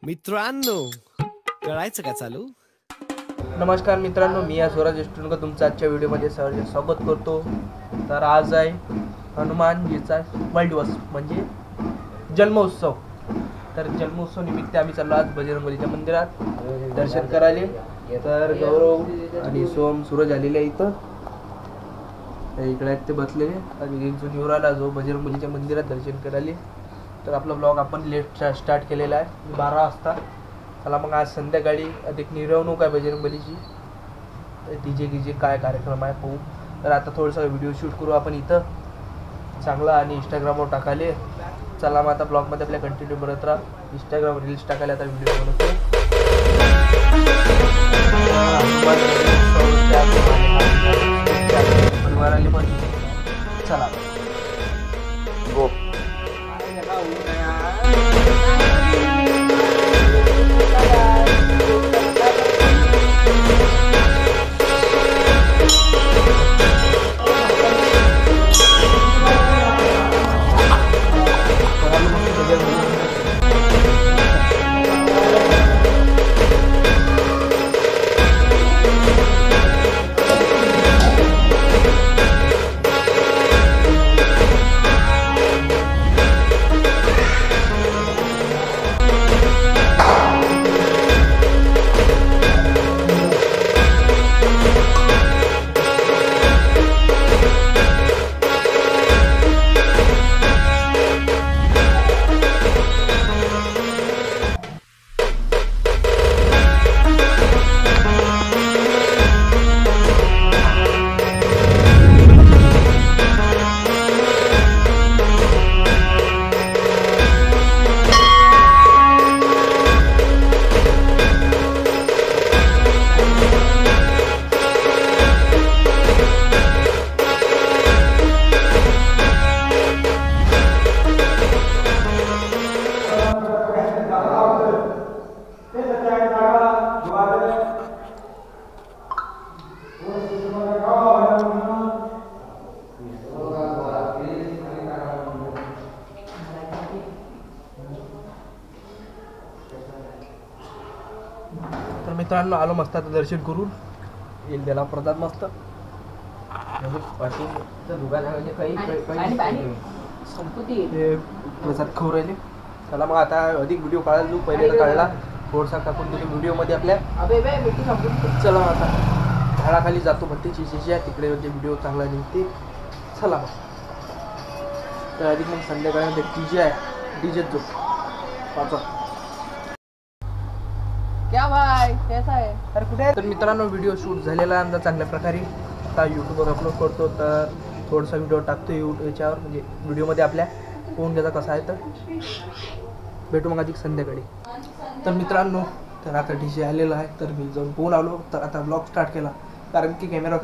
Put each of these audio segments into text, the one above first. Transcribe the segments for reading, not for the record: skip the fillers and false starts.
मित्रांनो, कळायचं का चालू? नमस्कार मित्रांनो, मी या स्वराज एस्टुनकर तुमचं आजच्या व्हिडिओमध्ये सहर्ष स्वागत करतो. तर आज आहे हनुमानजीचा वाढदिवस म्हणजे जन्मोत्सव. तर जन्मोत्सव निमित्त आम्ही चाललो आज बजरंगबलीच्या मंदिरात दर्शन करायला. तर गौरव आणि सोम सूरज आलेले इथं इकडे आहेत ते बसलेले आणि एक जण युवराला जो बजरंगबलीच्या मंदिरात दर्शन करायला. तर आपला ब्लॉग आपण लेट स्टार्ट केलेला आहे 12 वाजता. चला मग आज संध्याकाळी अधिक मिरवणूक आहे बजरंगबलीची. डीजे काय कार्यक्रम आहे पाहू. तर आता थोडंसं व्हिडिओ शूट करू आपण इथं चांगला आणि इंस्टाग्रामवर टाकायले. चला मग आता ब्लॉगमध्ये आपल्या कंटिन्यू बनत राहा. इंस्टाग्राम रील्स टाकायला आता व्हिडिओ बनवतो. परिवाराले पण चला गो. तर मित्रांनो आलो मस्त आता दर्शन करून. येईल त्याला प्रसाद मस्त प्रसाद खाऊ राहिले. चला मग आता अधिक व्हिडिओ काढायला जो पहिले काढला थोडसा टाकून तिथे व्हिडिओमध्ये आपल्या. चला आता झाडाखाली जातो म्हणते चिशीची आहे तिकडे म्हणजे व्हिडिओ चांगला निघते. चला मग तर अधिक मग संध्याकाळी डीजे आहे डीजेत जो वाचा क्या भाई कैसा है. तर कुठे तर मित्रांनो व्हिडिओ शूट झालेला आहे चांगल्या प्रकारे. आता यूट्यूबवर अपलोड करतो. तर थोडासा व्हिडिओ टाकतो याच्यावर म्हणजे व्हिडिओमध्ये आपल्या पोहून घ्यायचा कसा आहे. तर भेटू मग अधिक संध्याकाळी. तर मित्रांनो तर आता डीजे आलेला आहे. तर मी जाऊन पोहून आलो. तर आता ब्लॉग स्टार्ट केला कारण की camera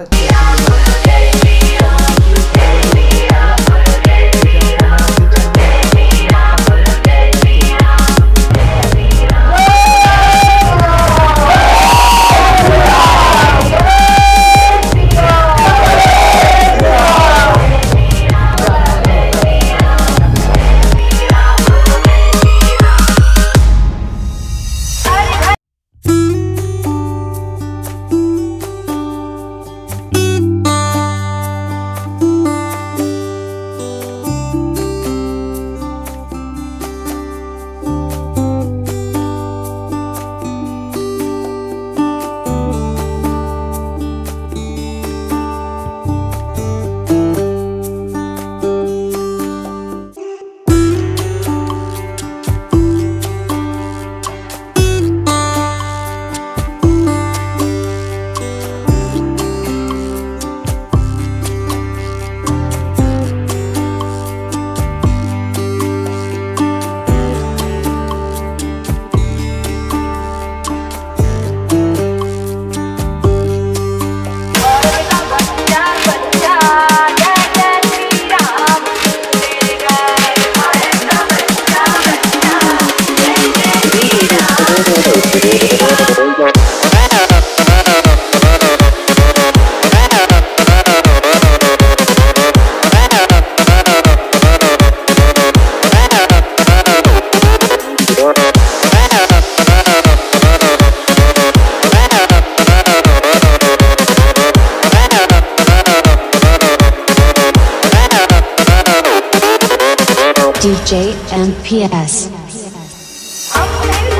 DJ MPS. I'm ready